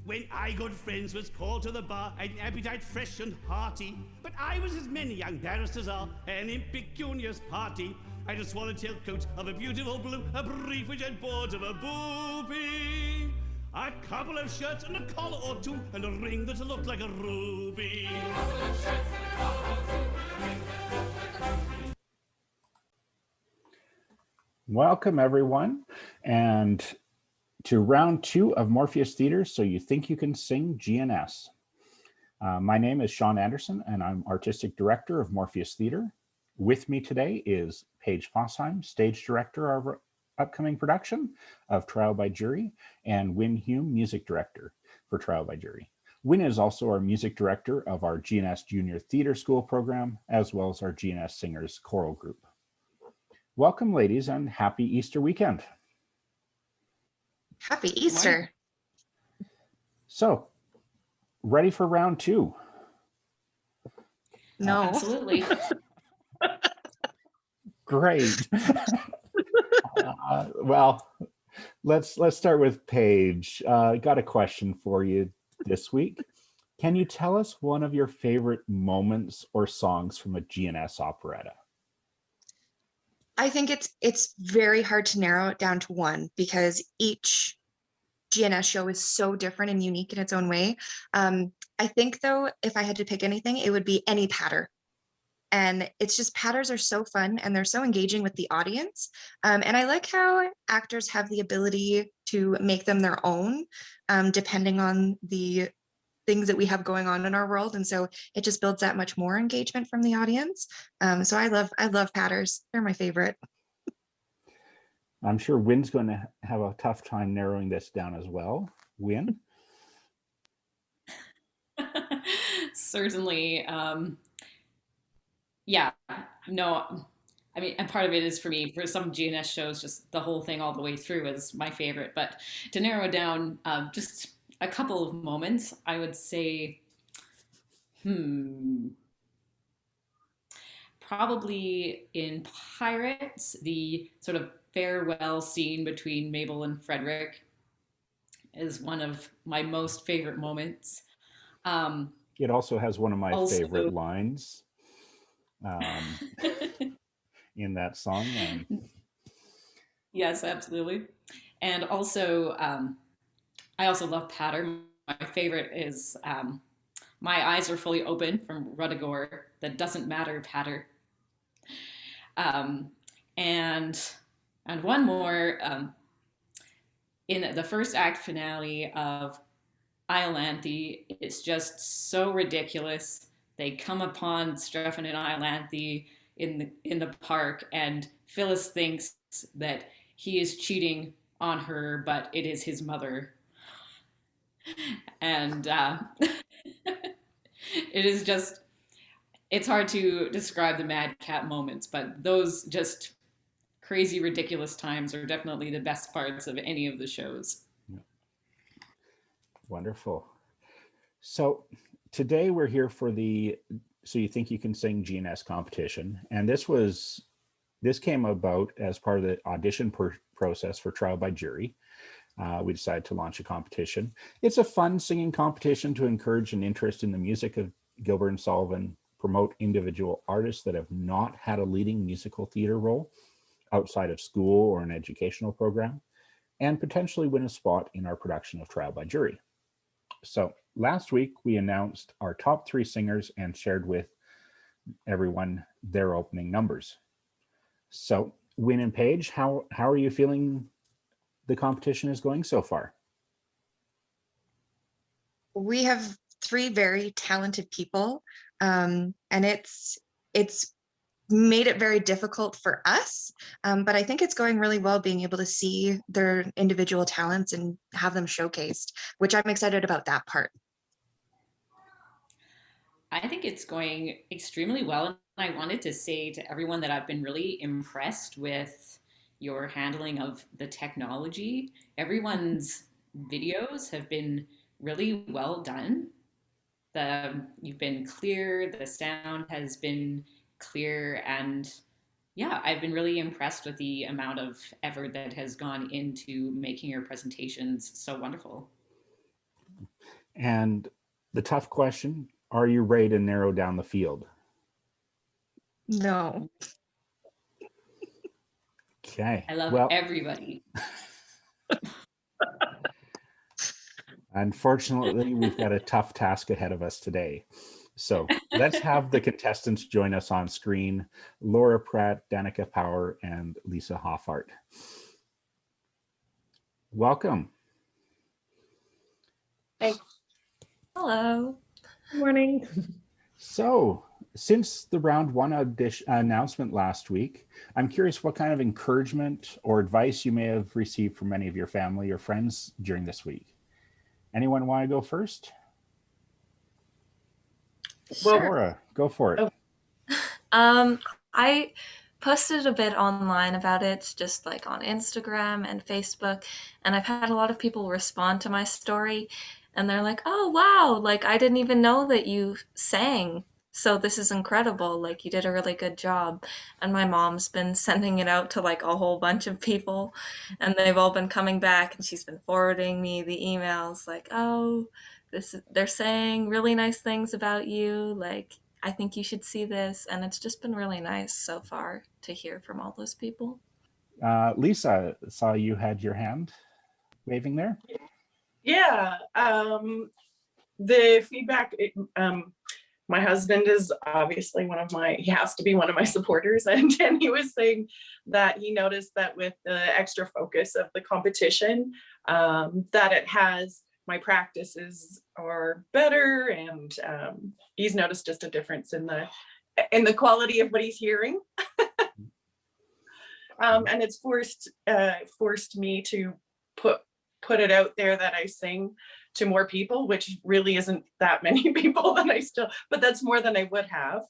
When I, good friends, was called to the bar, I'd an appetite fresh and hearty. But I was as many young barristers are, an impecunious party. I had a swallowtail coat of a beautiful blue, a brief which had boards of a booby, a couple of shirts and a collar or two, and a ring that looked like a ruby. Welcome, everyone, and to round 2 of Morpheus Theatre, So You Think You Can Sing GNS. My name is Sean Anderson, and I'm Artistic Director of Morpheus Theatre. With me today is Paige Fossheim, Stage Director of our upcoming production of Trial by Jury, and Wynne Hume, Music Director for Trial by Jury. Wynne is also our Music Director of our GNS Junior Theatre School program, as well as our GNS Singers Choral Group. Welcome, ladies, and happy Easter weekend. Happy Easter. So, ready for round 2? No. Absolutely. Great. Well, let's start with Paige. Got a question for you this week. Can you tell us one of your favorite moments or songs from a GNS operetta? I think it's very hard to narrow it down to one because each GNS show is so different and unique in its own way. I think, though, if I had to pick anything, it would be any patter. And it's just patters are so fun and they're so engaging with the audience. And I like how actors have the ability to make them their own, depending on the things that we have going on in our world. And so it just builds that much more engagement from the audience. So I love patters. They're my favorite. I'm sure Wynne's going to have a tough time narrowing this down as well. Wynne? Certainly. Yeah, no, I mean, and part of it is for me, for some GNS shows, just the whole thing all the way through is my favorite. But to narrow it down, just a couple of moments, I would say, probably in Pirates, the sort of farewell scene between Mabel and Frederick is one of my most favorite moments. It also has one of my favorite lines in that song. Yes, absolutely. And also, I also love patter. My favorite is My Eyes Are Fully Open from Ruddigore, That Doesn't Matter patter. And one more, in the first act finale of Iolanthe, it's just so ridiculous. They come upon Strephon and Iolanthe in the park, and Phyllis thinks that he is cheating on her, but it is his mother. And it is just, it's hard to describe the madcap moments, but those just crazy, ridiculous times are definitely the best parts of any of the shows. Wonderful. So today we're here for the So You Think You Can Sing GNS competition. And this came about as part of the audition process for Trial by Jury. We decided to launch a competition. It's a fun singing competition to encourage an interest in the music of Gilbert Sullivan, promote individual artists that have not had a leading musical theater role outside of school or an educational program, and potentially win a spot in our production of Trial by Jury. So last week we announced our top 3 singers and shared with everyone their opening numbers. So Wynne and Paige, how are you feeling the competition is going so far? We have 3 very talented people, and it's made it very difficult for us, but I think it's going really well being able to see their individual talents and have them showcased, which I'm excited about that part. I think it's going extremely well. And I wanted to say to everyone that I've been really impressed with your handling of the technology. Everyone's videos have been really well done. You've been clear, the sound has been clear, and yeah, I've been really impressed with the amount of effort that has gone into making your presentations so wonderful. And the tough question, are you ready to narrow down the field? No. Okay. I love well, everybody. Unfortunately, we've got a tough task ahead of us today. So let's have the contestants join us on screen. Laura Pratt, Danica Power, and Lisa Hoffart. Welcome. Hey. Hello. Good morning. So since the round one announcement last week, I'm curious what kind of encouragement or advice you may have received from any of your family or friends during this week. Anyone want to go first? Well, Laura, go for it. I posted a bit online about it, just like on Instagram and Facebook, and I've had a lot of people respond to my story, and they're like, "Oh, wow, like I didn't even know that you sang. So this is incredible. Like you did a really good job." And my mom's been sending it out to like a whole bunch of people, and they've all been coming back, and she's been forwarding me the emails like, "Oh, they're saying really nice things about you. Like I think you should see this." And it's just been really nice so far to hear from all those people. Lisa, saw you had your hand waving there. yeah, the feedback, my husband is obviously he has to be one of my supporters. And he was saying that he noticed that with the extra focus of the competition, that it has, my practices are better. And he's noticed just a difference in the quality of what he's hearing. And it's forced me to put it out there that I sing to more people, which really isn't that many people but that's more than I would have.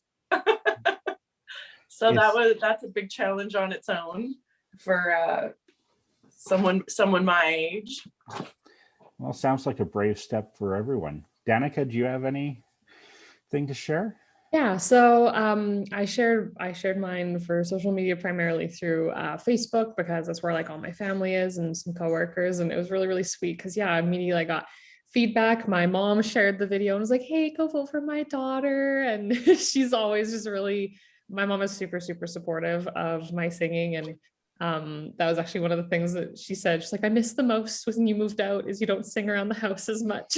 So that's a big challenge on its own for someone my age. Well, sounds like a brave step for everyone. Danica, do you have anything to share? Yeah, so I shared mine for social media primarily through Facebook, because that's where like all my family is and some coworkers, and it was really, really sweet because yeah, immediately I got feedback. My mom shared the video and was like, "Hey, go vote for my daughter," and she's always just my mom is super, super supportive of my singing, and that was actually one of the things that she said. She's like, "I miss the most when you moved out is you don't sing around the house as much."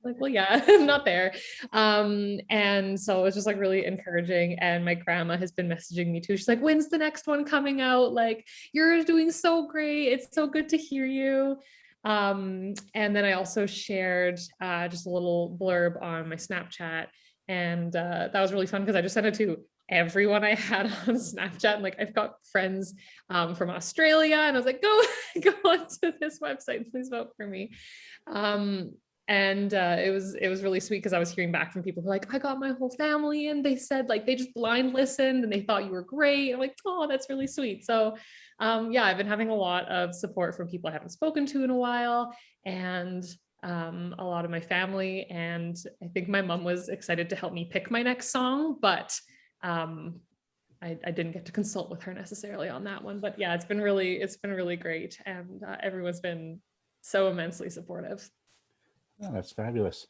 Like, well, yeah, I'm not there. And so it was just like really encouraging. And my grandma has been messaging me too. She's like, "When's the next one coming out? Like, you're doing so great. It's so good to hear you." And then I also shared just a little blurb on my Snapchat. And that was really fun because I just sent it to everyone I had on Snapchat. And like, I've got friends from Australia, and I was like, go onto this website, please vote for me. And it was really sweet because I was hearing back from people who were like, "I got my whole family," and they said like they just blind listened and they thought you were great. I'm like, "Oh, that's really sweet." So yeah, I've been having a lot of support from people I haven't spoken to in a while, and a lot of my family. And I think my mom was excited to help me pick my next song, but I didn't get to consult with her necessarily on that one. But yeah, it's been really great, and everyone's been so immensely supportive. Oh, that's fabulous.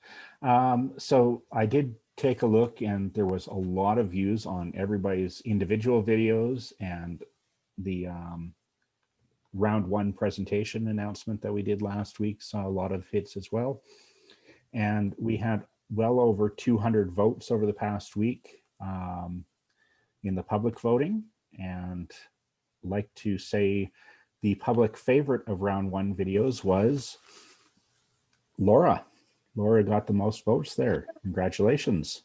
So I did take a look, and there was a lot of views on everybody's individual videos, and the round one presentation announcement that we did last week saw a lot of hits as well. And we had well over 200 votes over the past week in the public voting. And I'd like to say the public favorite of round one videos was Laura. Laura got the most votes there. Congratulations.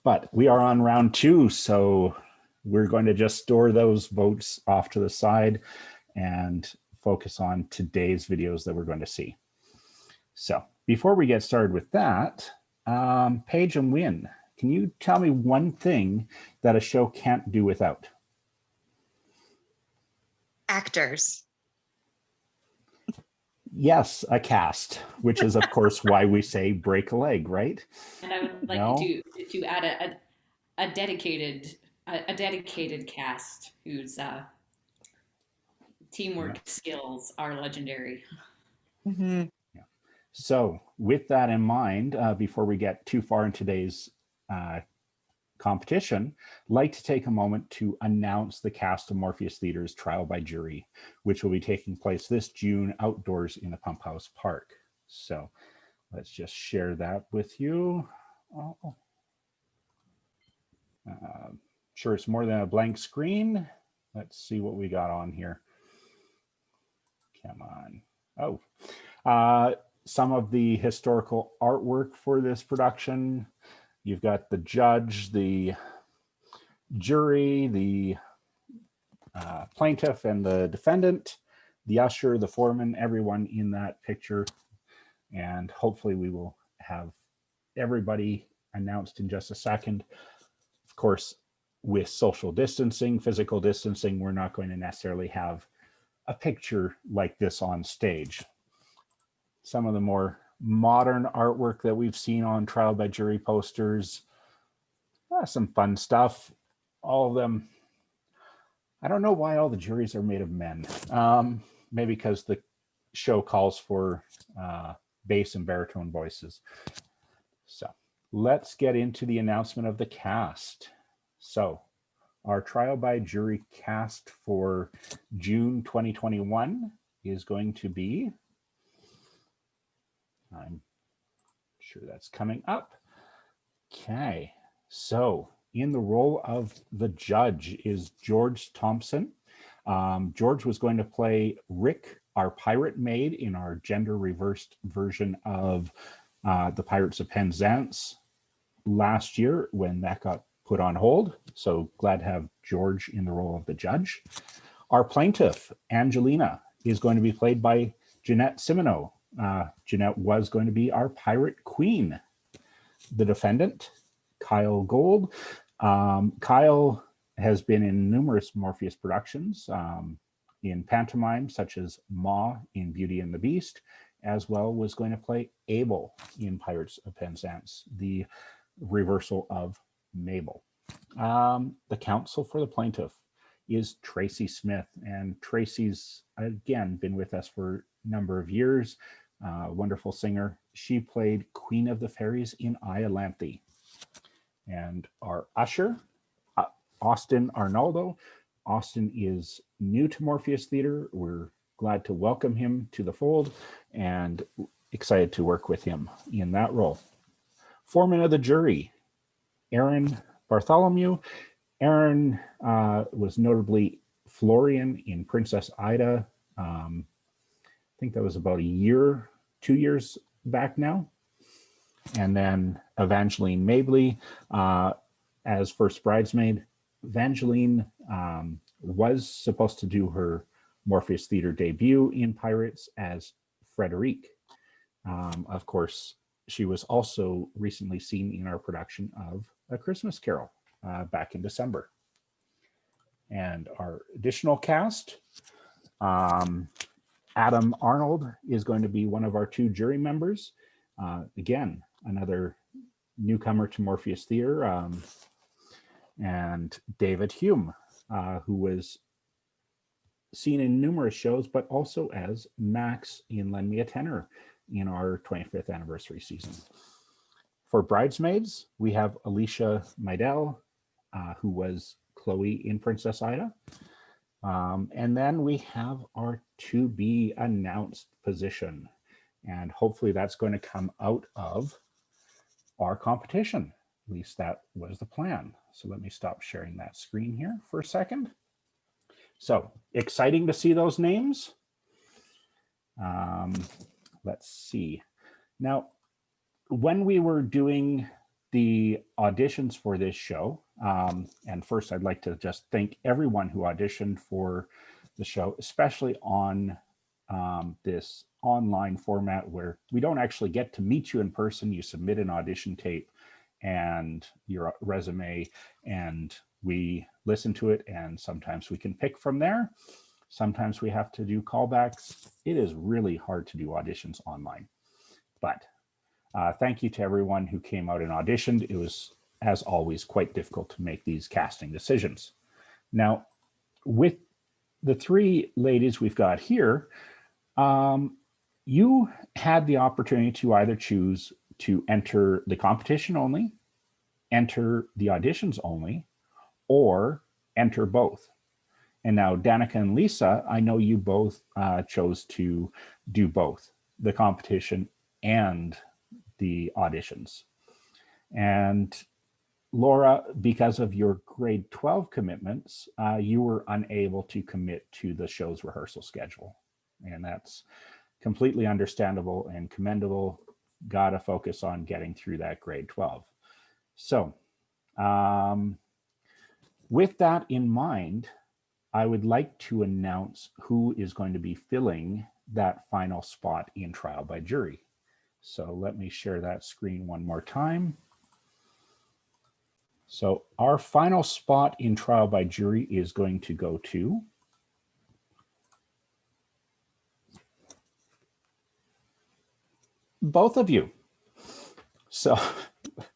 But we are on round two, so we're going to just store those votes off to the side and focus on today's videos that we're going to see. So before we get started with that, Paige and Wynn, can you tell me one thing that a show can't do without? Actors. Yes, a cast, which is of course why we say break a leg, right? And I would like to add a dedicated cast whose teamwork skills are legendary. Mm-hmm. Yeah. So with that in mind, before we get too far in today's competition, I'd like to take a moment to announce the cast of Morpheus Theatre's Trial by Jury, which will be taking place this June outdoors in the Pump House Park. So let's just share that with you. Oh. Sure, it's more than a blank screen. Let's see what we got on here. Come on. Oh, some of the historical artwork for this production. You've got the judge, the jury, the plaintiff and the defendant, the usher, the foreman, everyone in that picture. And hopefully we will have everybody announced in just a second. Of course, with social distancing, physical distancing, we're not going to necessarily have a picture like this on stage. Some of the more modern artwork that we've seen on trial by jury posters, some fun stuff. All of them, I don't know why all the juries are made of men. Maybe because the show calls for bass and baritone voices. So let's get into the announcement of the cast. So our trial by jury cast for June 2021 is going to be, I'm sure that's coming up. Okay, so in the role of the judge is George Thompson. George was going to play Rick, our pirate maid, in our gender reversed version of the Pirates of Penzance last year when that got put on hold. So glad to have George in the role of the judge. Our plaintiff, Angelina, is going to be played by Jeanette Simoneau. Jeanette was going to be our pirate queen. The defendant, Kyle Gold. Kyle has been in numerous Morpheus productions, in pantomime such as Ma in Beauty and the Beast, as well was going to play Abel in Pirates of Penzance, the reversal of Mabel. The counsel for the plaintiff is Tracy Smith, and Tracy's again been with us for a number of years. Wonderful singer. She played Queen of the Fairies in Iolanthe. And our usher, Austin Arnaldo. Austin is new to Morpheus Theatre. We're glad to welcome him to the fold and excited to work with him in that role. Foreman of the jury, Aaron Bartholomew. Aaron was notably Florian in Princess Ida. I think that was about 2 years back now. And then Evangeline Mabley as first bridesmaid. Evangeline was supposed to do her Morpheus Theatre debut in Pirates as Frederique. Of course, she was also recently seen in our production of A Christmas Carol back in December. And our additional cast, Adam Arnold is going to be one of our 2 jury members. Again, another newcomer to Morpheus Theatre. And David Hume, who was seen in numerous shows, but also as Max in Lend Me a Tenor in our 25th anniversary season. For bridesmaids, we have Alicia Meidel, who was Chloe in Princess Ida. And then we have our to be announced position. And hopefully that's going to come out of our competition. At least that was the plan. So let me stop sharing that screen here for a second. So exciting to see those names. Let's see. Now, when we were doing the auditions for this show, and first I'd like to just thank everyone who auditioned for the show, especially on this online format where we don't actually get to meet you in person. You submit an audition tape and your resume, and we listen to it, and sometimes we can pick from there. Sometimes we have to do callbacks. It is really hard to do auditions online. But thank you to everyone who came out and auditioned. It was, as always, quite difficult to make these casting decisions. Now, with the 3 ladies we've got here, you had the opportunity to either choose to enter the competition only, enter the auditions only, or enter both. And now Danica and Lisa, I know you both chose to do both, the competition and the auditions. And Laura, because of your grade 12 commitments, you were unable to commit to the show's rehearsal schedule. And that's completely understandable and commendable. Gotta focus on getting through that grade 12. So with that in mind, I would like to announce who is going to be filling that final spot in trial by jury. So let me share that screen one more time. So our final spot in trial by jury is going to go to both of you. So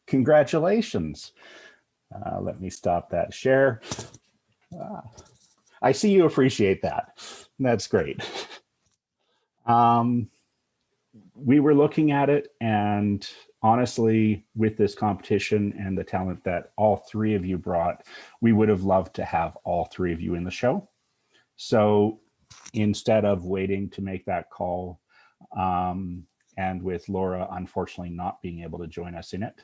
congratulations. Let me stop that share. I see you appreciate that. That's great. We were looking at it, and honestly, with this competition and the talent that all three of you brought, we would have loved to have all three of you in the show. So instead of waiting to make that call, and with Laura unfortunately not being able to join us in it,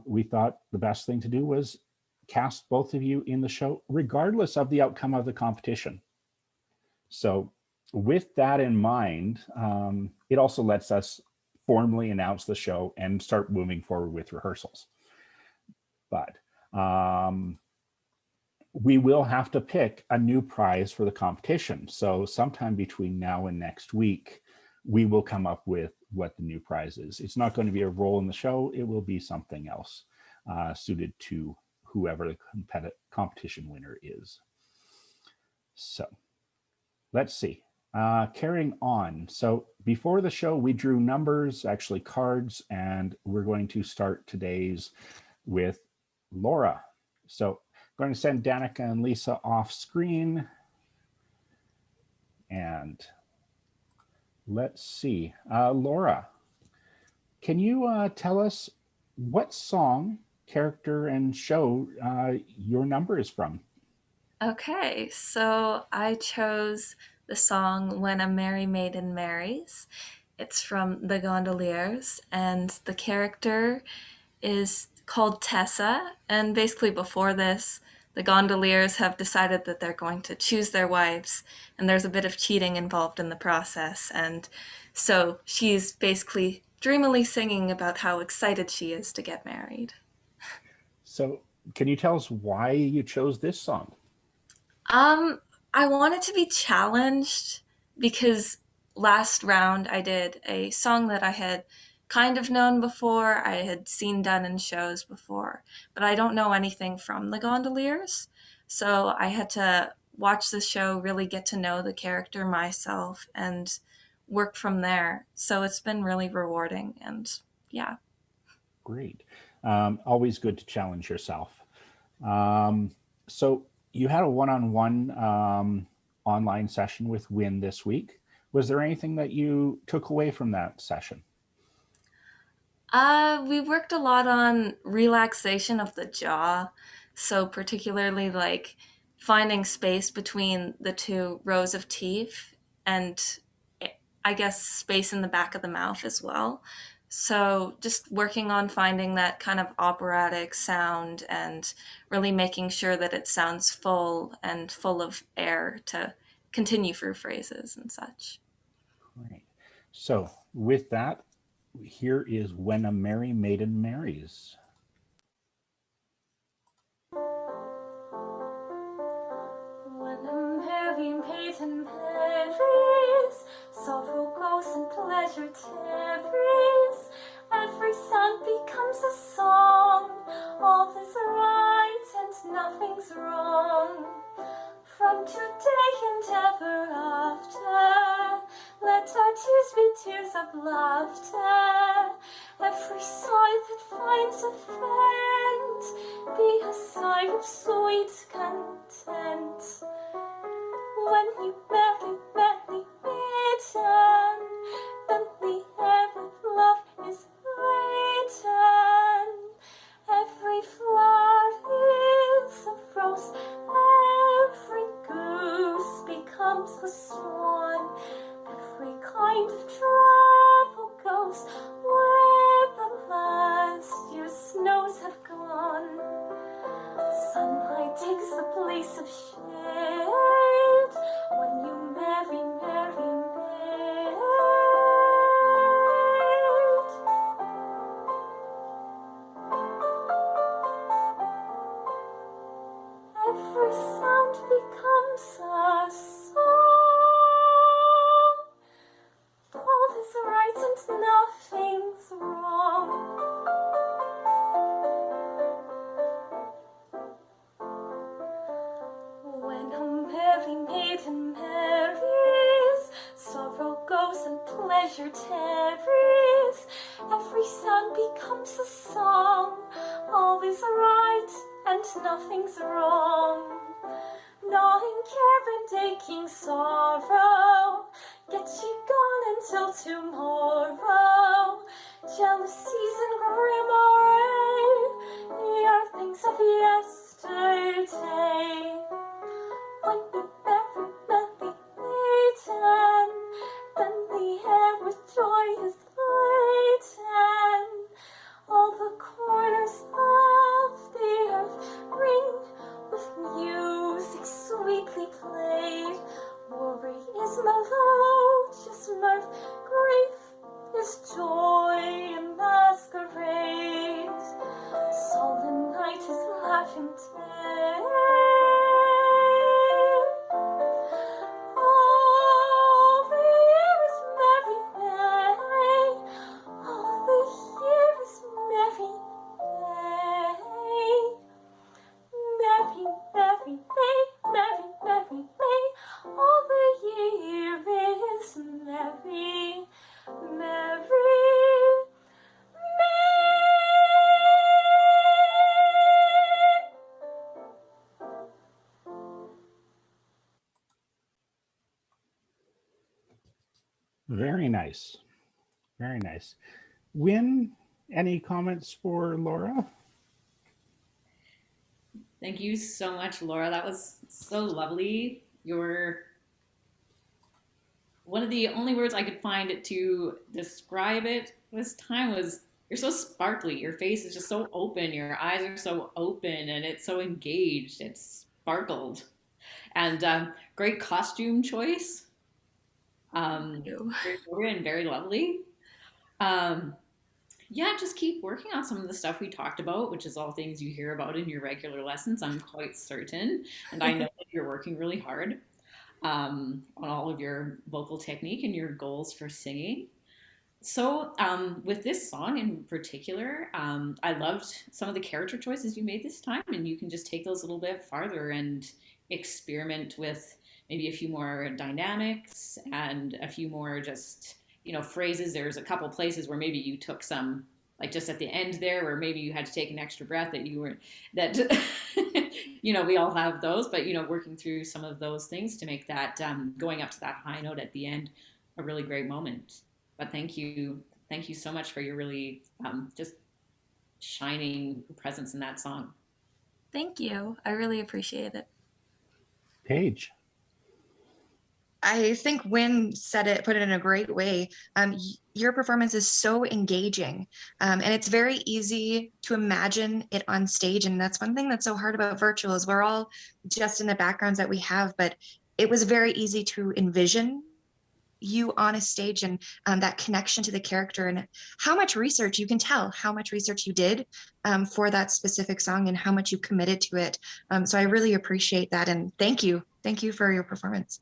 we thought the best thing to do was cast both of you in the show, regardless of the outcome of the competition. So with that in mind, it also lets us formally announce the show and start moving forward with rehearsals. But we will have to pick a new prize for the competition. So sometime between now and next week, we will come up with what the new prize is. It's not going to be a role in the show. It will be something else suited to whoever the competition winner is. So let's see. Carrying on. So before the show, we drew numbers, actually cards, and we're going to start today's with Laura. So I'm going to send Danica and Lisa off screen. And let's see. Laura, can you tell us what song, character, and show your number is from? Okay, so I chose the song When a Merry Maiden Marries. It's from The Gondoliers, and the character is called Tessa. And basically before this, the Gondoliers have decided that they're going to choose their wives, and there's a bit of cheating involved in the process. And so she's basically dreamily singing about how excited she is to get married. So can you tell us why you chose this song? I wanted to be challenged because last round I did a song that I had kind of known before, I had seen done in shows before, but I don't know anything from the Gondoliers. So I had to watch the show, really get to know the character myself, and work from there. So it's been really rewarding, and yeah. Great. Always good to challenge yourself. So you had a one-on-one online session with Win this week. Was there anything that you took away from that session? We worked a lot on relaxation of the jaw. So particularly like finding space between the two rows of teeth and I guess space in the back of the mouth as well. So just working on finding that kind of operatic sound and really making sure that it sounds full and full of air to continue through phrases and such. Great. So with that, here is When a Merry Maiden Marries. When a merry maiden marries, sorrow goes and pleasure tarries. Every sound becomes a song, all is right and nothing's wrong. From today and ever after, let our tears be tears of laughter. Every sigh that finds a friend, be a sigh of sweet content. When you marry, marry maiden, every sound becomes a song. All is right and nothing's wrong. When a merry maiden marries, sorrow goes and pleasure tarries. Every sound becomes a song. All is right and nothing's wrong. Gnawing care and aching sorrow, get ye gone until tomorrow. Jealousies and grim array, ye are things of yesterday. When we bury Melly Maiden, then the air with joy is laden. All the corners of the earth ring with music sweetly played. Worry is melodious mirth, grief is joy in masquerade. Solemn night is laughing day. All the year is merry May. All the year is merry May. Merry, merry May, merry, merry May. All the year is merry, merry May. Very nice. Very nice. Wynn, any comments for Laura? Thank you so much, Laura. That was so lovely. One of the only words I could find to describe it this time was you're so sparkly. Your face is just so open. Your eyes are so open and it's so engaged. It's sparkled. And great costume choice. Very and very lovely. Yeah, just keep working on some of the stuff we talked about, which is all things you hear about in your regular lessons, I'm quite certain. And I know that you're working really hard on all of your vocal technique and your goals for singing. So with this song in particular, I loved some of the character choices you made this time, and you can just take those a little bit farther and experiment with maybe a few more dynamics and a few more just, phrases. There's a couple places where maybe you took some, like just at the end there, where maybe you had to take an extra breath we all have those, but, working through some of those things to make that going up to that high note at the end a really great moment. But thank you so much for your really just shining presence in that song. Thank you. I really appreciate it. Paige. I think Wynn put it in a great way. Your performance is so engaging, and it's very easy to imagine it on stage. And that's one thing that's so hard about virtual is we're all just in the backgrounds that we have, but it was very easy to envision you on a stage and that connection to the character, and how much research you can tell how much research you did for that specific song and how much you committed to it. So I really appreciate that, and thank you for your performance.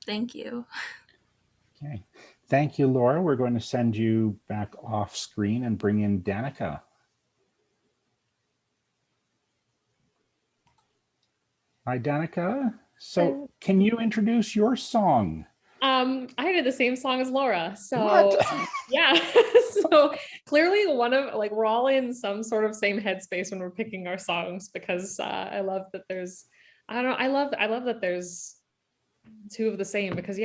Thank you. Okay. Thank you, Laura. We're going to send you back off screen and bring in Danica. Hi, Danica. So can you introduce your song? I did the same song as Laura. So what? Yeah. So clearly we're all in some sort of same headspace when we're picking our songs, because I love that there's that there's two of the same, because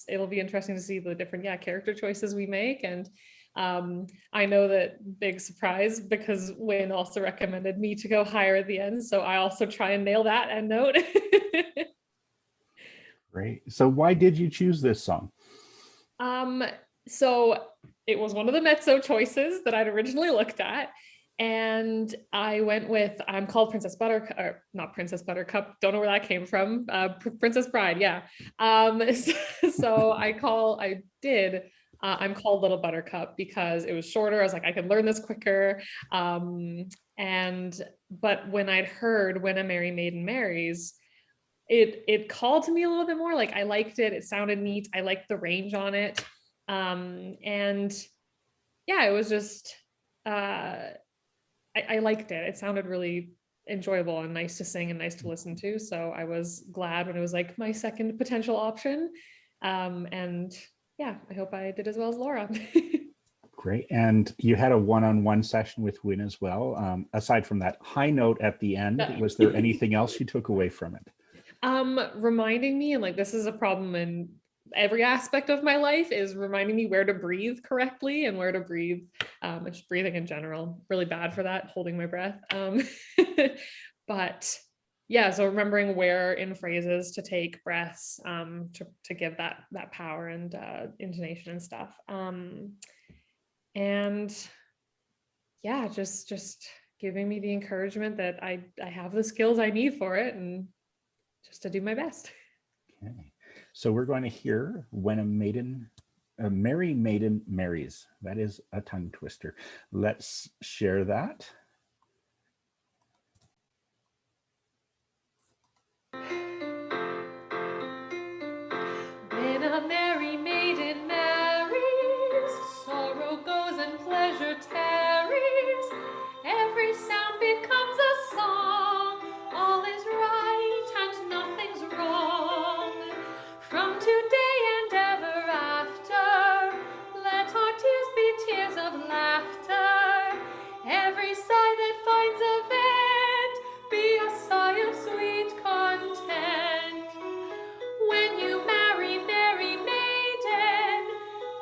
it'll be interesting to see the different character choices we make. And I know that big surprise, because Wynn also recommended me to go higher at the end, so I also try and nail that end note. Great. So why did you choose this song? So it was one of the mezzo choices that I'd originally looked at, and I went with I'm called Princess Buttercup, or not Princess Buttercup, don't know where that came from. Princess Bride, yeah. So I did I'm called Little Buttercup because it was shorter. I was like, I could learn this quicker. But when I'd heard When a Merry Maiden Marries, it called to me a little bit more. Like I liked it. It sounded neat. I liked the range on it. And yeah, it was just, I liked it. It sounded really enjoyable and nice to sing and nice to listen to. So I was glad when it was like my second potential option. And yeah, I hope I did as well as Laura. Great. And you had a one-on-one session with Win as well. Aside from that high note at the end, was there anything else you took away from it? Reminding me, and like this is a problem in every aspect of my life, is reminding me where to breathe correctly and where to breathe. Just breathing in general, really bad for that, holding my breath. But yeah, so remembering where in phrases to take breaths to give that power and intonation and stuff. And yeah, just giving me the encouragement that I have the skills I need for it and just to do my best. Okay. So we're going to hear When a Merry Maiden Marries. That is a tongue twister. Let's share that. When a merry maiden marries, sorrow goes and pleasure tarries. Every sound becomes a song. All is right and nothing's wrong. From today and ever after, let our tears be tears of laughter. Every sigh that finds a vent be a sigh of sweet content. When you marry, merry maiden,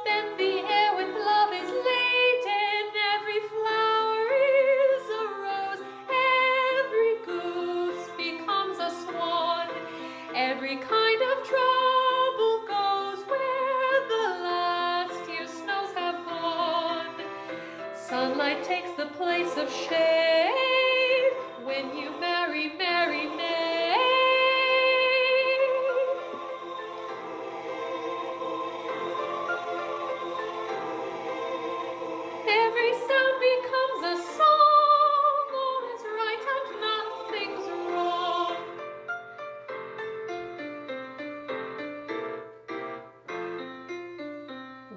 then the air with love is laden. Every flower is a rose, every goose becomes a swan. Every kind of trouble goes where the last year's snows have gone. Sunlight takes the place of shade when you marry, merry maid. Every sound becomes a song, all is right and nothing's wrong.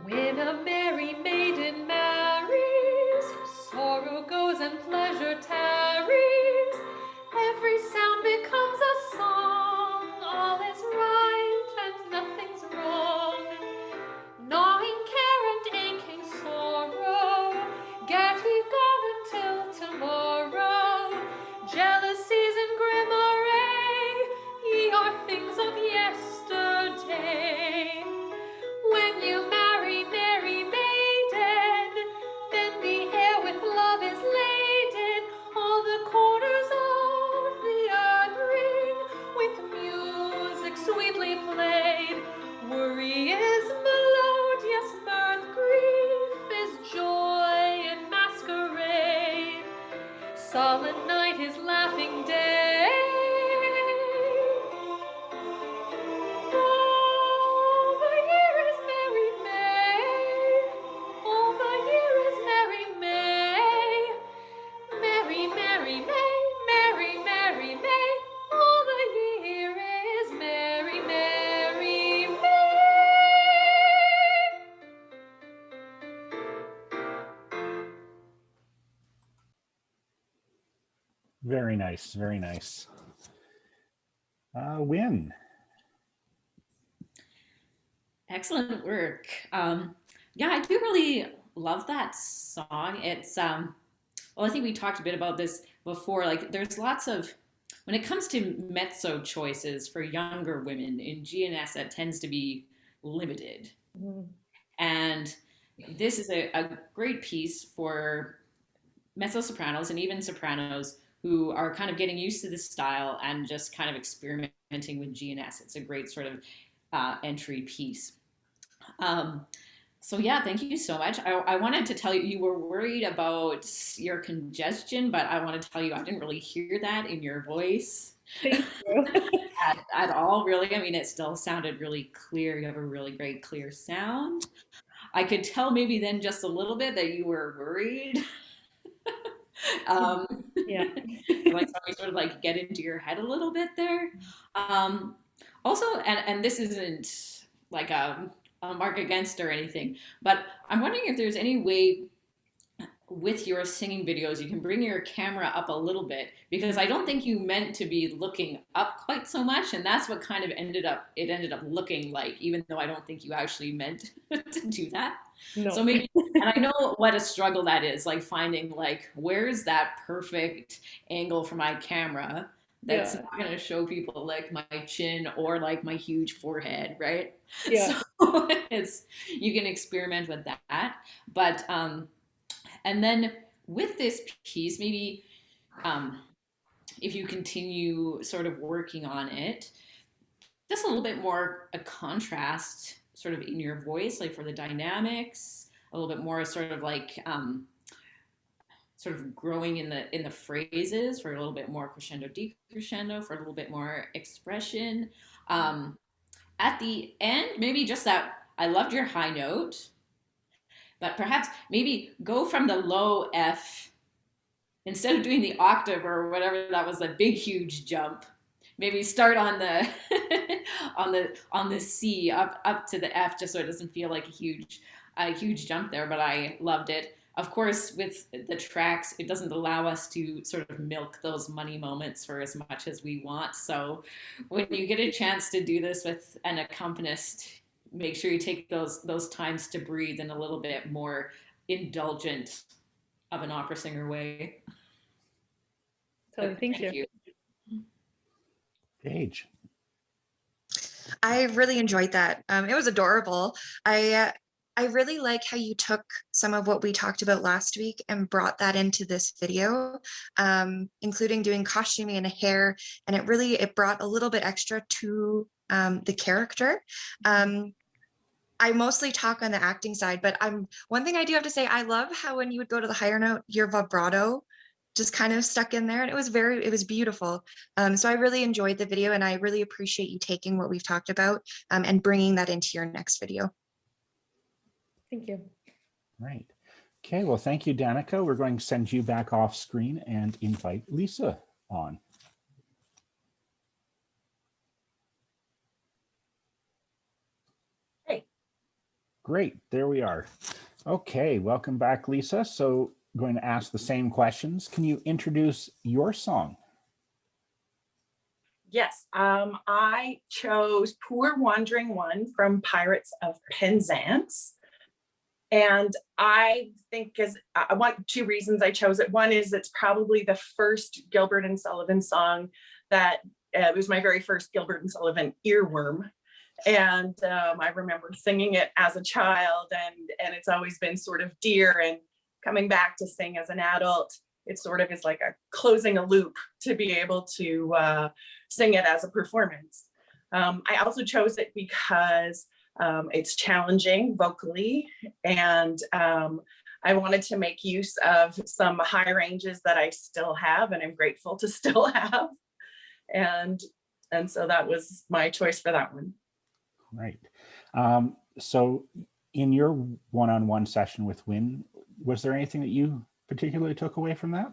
When a merry maiden marries, sorrow goes and pleasure tarries. Every sound becomes a song, all is right and nothing's wrong. Gnawing care and aching sorrow, get ye gone until tomorrow. Jealousies and grim array, ye are things of yesterday. When you marry, merry maiden, then the air with love is laden. All the corners of the earth ring with music sweetly played. Worry is melodious mirth, grief is joy in masquerade. Sullen night is laughing day. All the year is merry May. All the year is merry May. Merry, merry May, merry, merry May. All the year is merry, merry May. Very nice, very nice. Win. Excellent work. Yeah, I do really love that song. It's well, I think we talked a bit about this before. Like, there's lots of, when it comes to mezzo choices for younger women in GNS, that tends to be limited. And this is a great piece for mezzo sopranos and even sopranos who are kind of getting used to this style and just kind of experimenting with GNS. It's a great sort of entry piece. So yeah, thank you so much. I wanted to tell you, you were worried about your congestion, but I want to tell you, I didn't really hear that in your voice. Thank you. at all, really. I mean, it still sounded really clear. You have a really great, clear sound. I could tell maybe then just a little bit that you were worried. Yeah. Like somebody sort of like get into your head a little bit there. Also, and this isn't like a mark against or anything, but I'm wondering if there's any way with your singing videos you can bring your camera up a little bit, because I don't think you meant to be looking up quite so much, and that's what kind of ended up looking like, even though I don't think you actually meant to do that. No. So maybe, and I know what a struggle that is, like finding like where's that perfect angle for my camera that's Yeah. not going to show people like my chin or like my huge forehead, right? Yeah. So you can experiment with that, but and then with this piece, maybe if you continue sort of working on it, just a little bit more a contrast sort of in your voice, like for the dynamics, a little bit more sort of like sort of growing in the phrases for a little bit more crescendo, decrescendo, for a little bit more expression. At the end, maybe just that, I loved your high note, but perhaps maybe go from the low F, instead of doing the octave or whatever, that was a big, huge jump. Maybe start on the on the C up to the F, just so it doesn't feel like a huge jump there. But I loved it. Of course, with the tracks, it doesn't allow us to sort of milk those money moments for as much as we want. So when you get a chance to do this with an accompanist, make sure you take those times to breathe in a little bit more indulgent of an opera singer way. Totally. Thank you. Paige. I really enjoyed that. It was adorable. I really like how you took some of what we talked about last week and brought that into this video, including doing costuming and hair, and it brought a little bit extra to the character. I mostly talk on the acting side, but one thing I do have to say, I love how when you would go to the higher note, your vibrato just kind of stuck in there, and it was beautiful. So I really enjoyed the video, and I really appreciate you taking what we've talked about and bringing that into your next video. Thank you. Right. Okay, well, thank you, Danica. We're going to send you back off screen and invite Lisa on. Hey. Great, there we are. Okay, welcome back, Lisa. So I'm going to ask the same questions. Can you introduce your song? Yes, I chose Poor Wandering One from Pirates of Penzance. And I think I want two reasons I chose it. One is it's probably the first Gilbert and Sullivan song that it was my very first Gilbert and Sullivan earworm. And I remember singing it as a child, and it's always been sort of dear, and coming back to sing as an adult, it sort of is like a closing a loop to be able to sing it as a performance. I also chose it because it's challenging vocally, and I wanted to make use of some high ranges that I still have, and I'm grateful to still have. And so that was my choice for that one. Right. So in your one-on-one session with Wynn, was there anything that you particularly took away from that?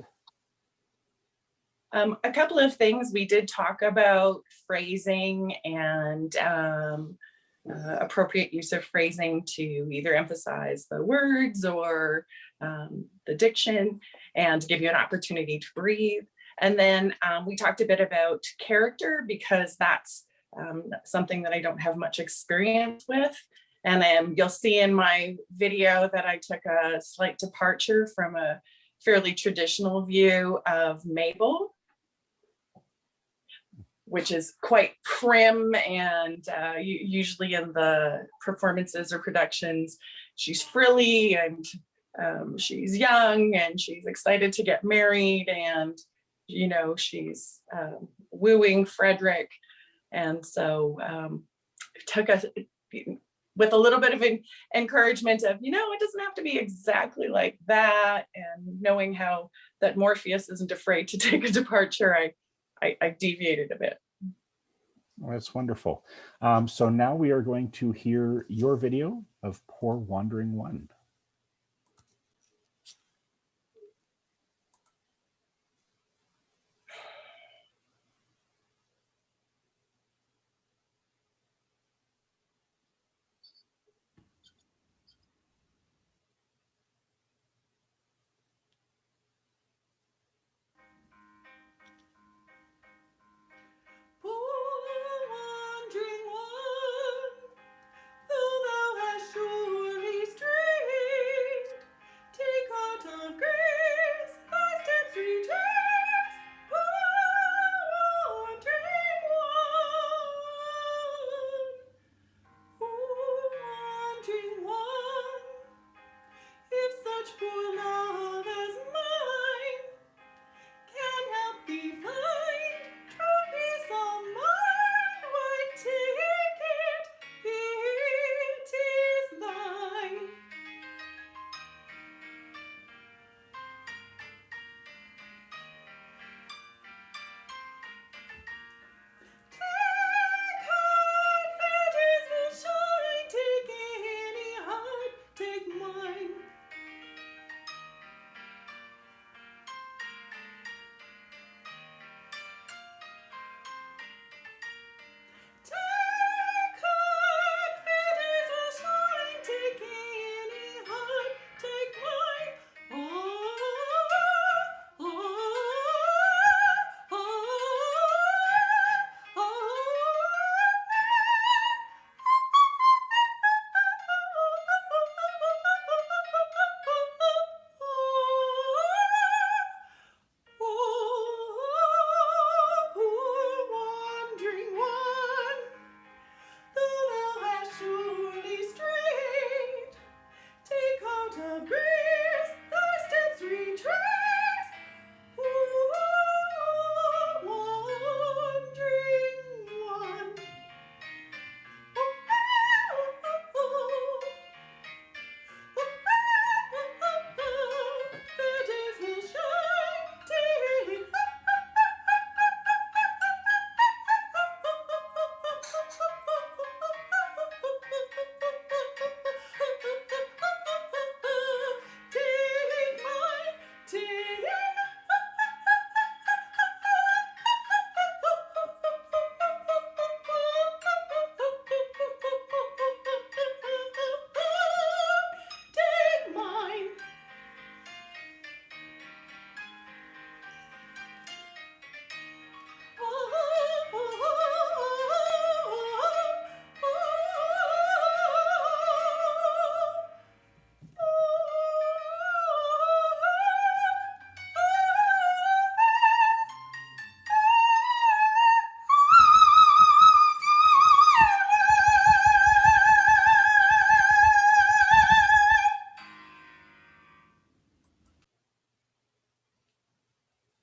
A couple of things. We did talk about phrasing and appropriate use of phrasing to either emphasize the words or the diction and give you an opportunity to breathe. And then we talked a bit about character, because that's something that I don't have much experience with. And you'll see in my video that I took a slight departure from a fairly traditional view of Mabel, which is quite prim, and usually in the performances or productions, she's frilly, and she's young, and she's excited to get married, and she's wooing Frederick. And so it took us with a little bit of encouragement of, it doesn't have to be exactly like that, and knowing how that Morpheus isn't afraid to take a departure, I deviated a bit. Well, that's wonderful. So now we are going to hear your video of Poor Wandering One. Wandering one, though thou hast surely strayed, take heart of grace, thy steps retrace. Wandering wandering one, if such poor love as mine can help thee find true peace of mind, why take it, it is thine. Take heart, fetters will shine, take any heart, take mine. Take heart, fetters will shine, take any heart, take mine. Oh, oh, oh, oh, poor wandering one, though thou hast surely strayed, take heart of grace, thy steps retrace. Poor wandering one. The days will shine, take take mine, take take mine.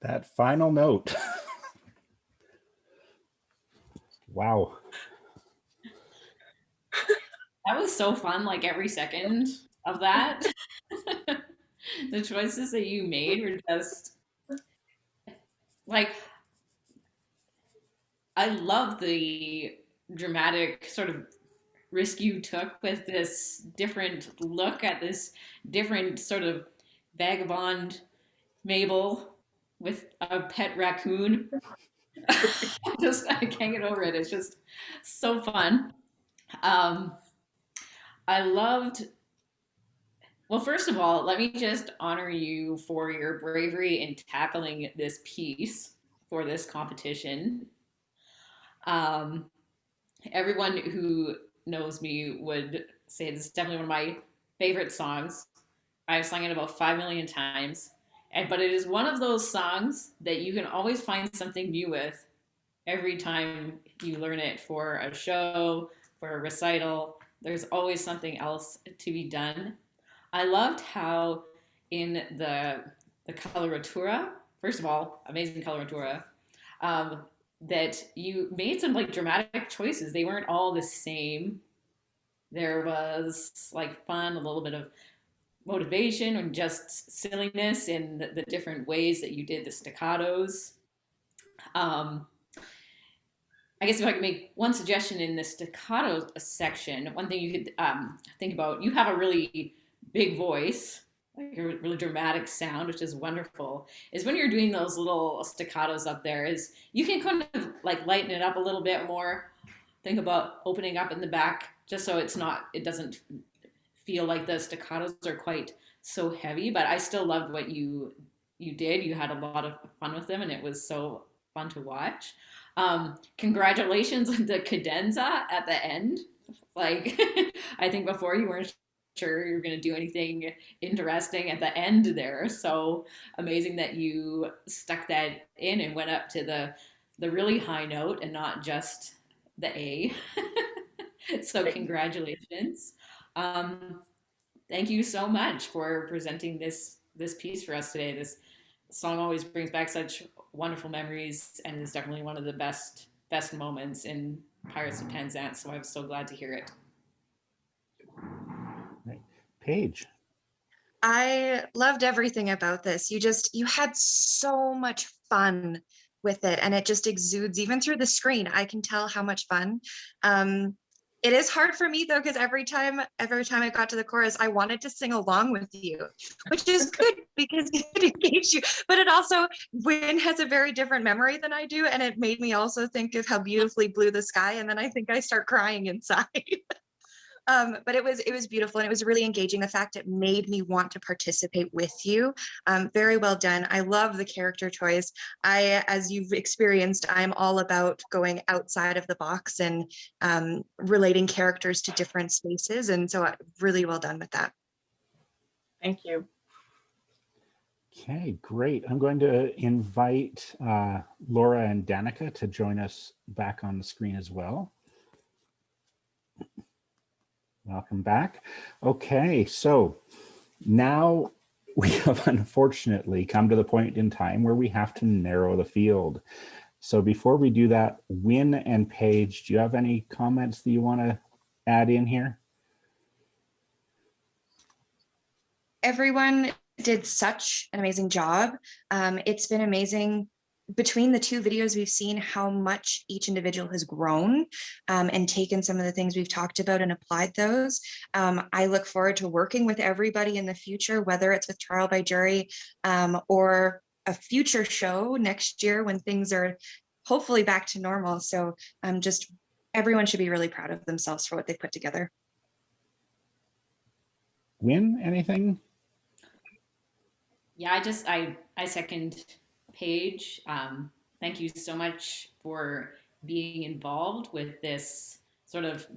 That final note. Wow. That was so fun, like every second of that. The choices that you made were just like, I love the dramatic sort of risk you took with this different look at this different sort of vagabond Mabel with a pet raccoon. I can't get over it. It's just so fun. Um, I loved. Well, first of all, let me just honor you for your bravery in tackling this piece for this competition. Um, Everyone who knows me would say this is definitely one of my favorite songs. I've sung it about 5 million times. But it is one of those songs that you can always find something new with every time you learn it for a show, for a recital. There's always something else to be done. I loved how in the coloratura, first of all, amazing coloratura, that you made some like dramatic choices. They weren't all the same. There was like fun, a little bit of motivation and just silliness in the different ways that you did the staccatos. I guess if I could make one suggestion in the staccato section, one thing you could think about, you have a really big voice, like a really dramatic sound, which is wonderful, is when you're doing those little staccatos up there, is you can kind of like lighten it up a little bit more. Think about opening up in the back, just so it doesn't feel like the staccatos are quite so heavy, but I still loved what you did. You had a lot of fun with them, and it was so fun to watch. Congratulations on the cadenza at the end. Like, I think before you weren't sure you were going to do anything interesting at the end there. So amazing that you stuck that in and went up to the really high note and not just the A. So congratulations. Thank you so much for presenting this piece for us today. This song always brings back such wonderful memories and is definitely one of the best moments in Pirates of Penzance. So I'm so glad to hear it. Right. Paige. I loved everything about this. You had so much fun with it, and it just exudes even through the screen. I can tell how much fun. It is hard for me though, because every time I got to the chorus, I wanted to sing along with you, which is good because it engaged you. But it also, Wynn has a very different memory than I do, and it made me also think of how beautifully blue the sky, and then I think I start crying inside. But it was beautiful, and it was really engaging. The fact it made me want to participate with you. Very well done. I love the character choice. As you've experienced, I'm all about going outside of the box and relating characters to different spaces. And so really well done with that. Thank you. Okay, great. I'm going to invite Laura and Danica to join us back on the screen as well. Welcome back. Okay, so now we have unfortunately come to the point in time where we have to narrow the field. So before we do that, Wynn and Paige, do you have any comments that you want to add in here? Everyone did such an amazing job. It's been amazing between the two videos we've seen how much each individual has grown and taken some of the things we've talked about and applied those. I look forward to working with everybody in the future, whether it's with Trial by Jury or a future show next year when things are hopefully back to normal. So just everyone should be really proud of themselves for what they put together. Wynn, anything? Yeah, I second Paige. Thank you so much for being involved with this sort of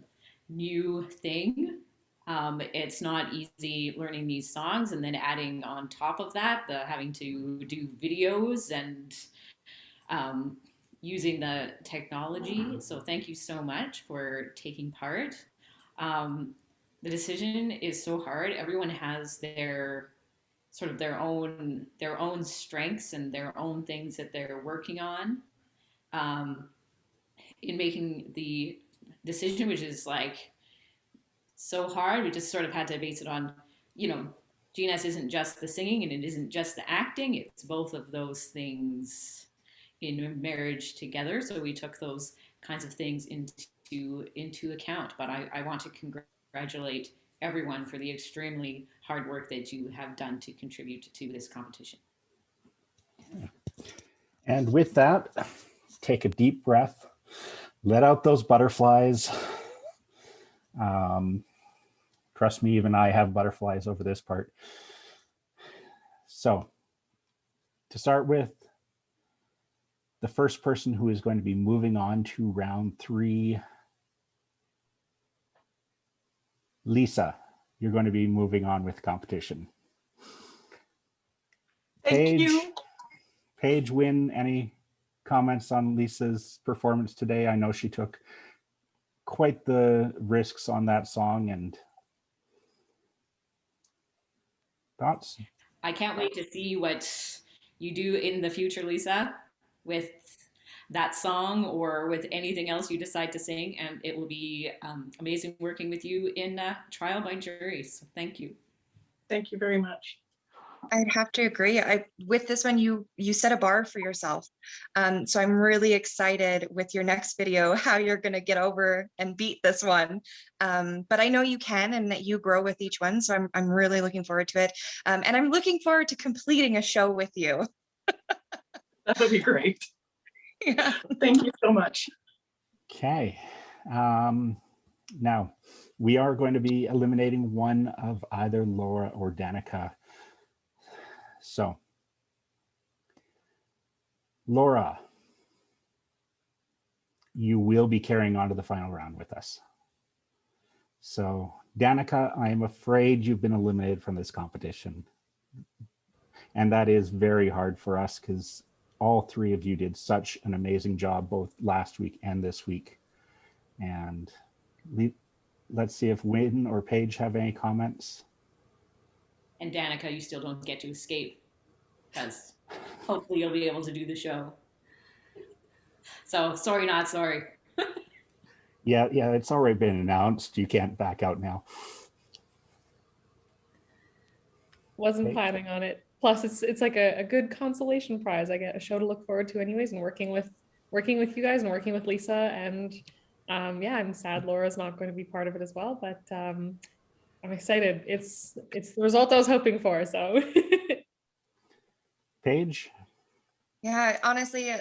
new thing. It's not easy learning these songs and then adding on top of that, having to do videos and using the technology. So thank you so much for taking part. The decision is so hard. Everyone has their own strengths and their own things that they're working on in making the decision, which is like so hard. We just sort of had to base it on, GNS isn't just the singing and it isn't just the acting. It's both of those things in marriage together. So we took those kinds of things into account. But I want to congratulate everyone for the extremely hard work that you have done to contribute to this competition. And with that, take a deep breath, let out those butterflies. Trust me, even I have butterflies over this part. So to start with, the first person who is going to be moving on to round 3, Lisa, you're going to be moving on with competition. Thank you. Paige, Wynn, any comments on Lisa's performance today? I know she took quite the risks on that song, and thoughts? I can't wait to see what you do in the future, Lisa, with that song or with anything else you decide to sing. And it will be amazing working with you in Trial by Jury. So thank you. Thank you very much. I'd have to agree. With this one, you set a bar for yourself. So I'm really excited with your next video, how you're going to get over and beat this one. But I know you can, and that you grow with each one. So I'm really looking forward to it. And I'm looking forward to completing a show with you. That would be great. Yeah. Thank you so much. Okay. Now, we are going to be eliminating one of either Laura or Danica. So, Laura, you will be carrying on to the final round with us. So, Danica, I am afraid you've been eliminated from this competition. And that is very hard for us because all three of you did such an amazing job both last week and this week. And let's see if Wynn or Paige have any comments. And Danica, you still don't get to escape because hopefully you'll be able to do the show. So sorry, not sorry. Yeah, it's already been announced. You can't back out now. Wasn't Okay. planning on it. Plus, it's like a good consolation prize. I get a show to look forward to anyways, and working with you guys and working with Lisa. And yeah, I'm sad Laura's not going to be part of it as well, but I'm excited. It's the result I was hoping for. So Paige? Yeah, honestly,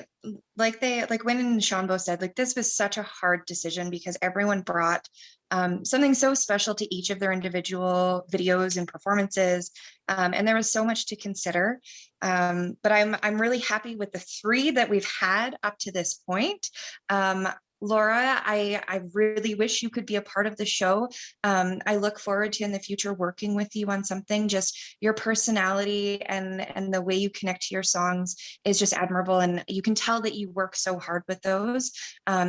like Wynn and Sean both said, like this was such a hard decision because everyone brought something so special to each of their individual videos and performances, and there was so much to consider. But I'm really happy with the three that we've had up to this point. Laura, I really wish you could be a part of the show. I look forward to in the future working with you on something. Just your personality and the way you connect to your songs is just admirable. And you can tell that you work so hard with those.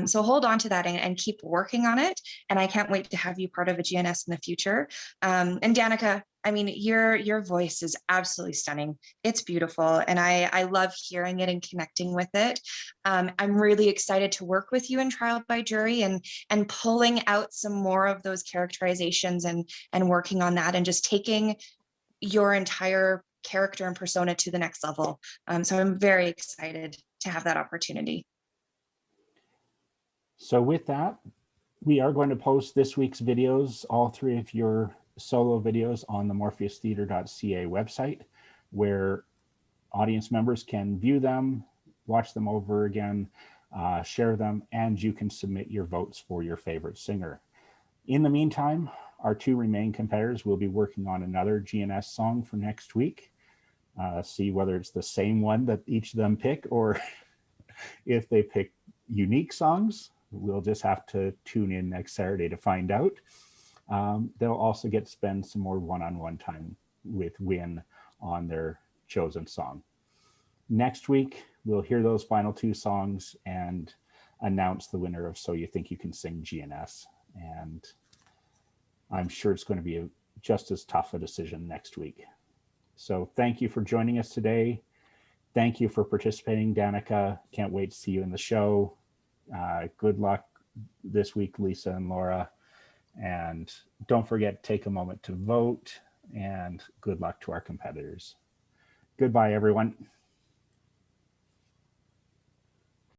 So hold on to that and keep working on it. And I can't wait to have you part of a GNS in the future. And Danica, I mean, your voice is absolutely stunning. It's beautiful. And I love hearing it and connecting with it. I'm really excited to work with you in Trial by Jury and pulling out some more of those characterizations and working on that and just taking your entire character and persona to the next level. So I'm very excited to have that opportunity. So with that, we are going to post this week's videos, all three of your solo videos, on the morpheustheatre.ca website, where audience members can view them, watch them over again, share them, and you can submit your votes for your favorite singer. In the meantime, our two remaining competitors will be working on another GNS song for next week. See whether it's the same one that each of them pick, or if they pick unique songs. We'll just have to tune in next Saturday to find out. They'll also get to spend some more one-on-one time with Wynn on their chosen song. Next week, we'll hear those final two songs and announce the winner of So You Think You Can Sing GNS. And I'm sure it's going to be just as tough a decision next week. So thank you for joining us today. Thank you for participating, Danica. Can't wait to see you in the show. Good luck this week, Lisa and Laura. And don't forget to take a moment to vote, and good luck to our competitors. Goodbye, everyone.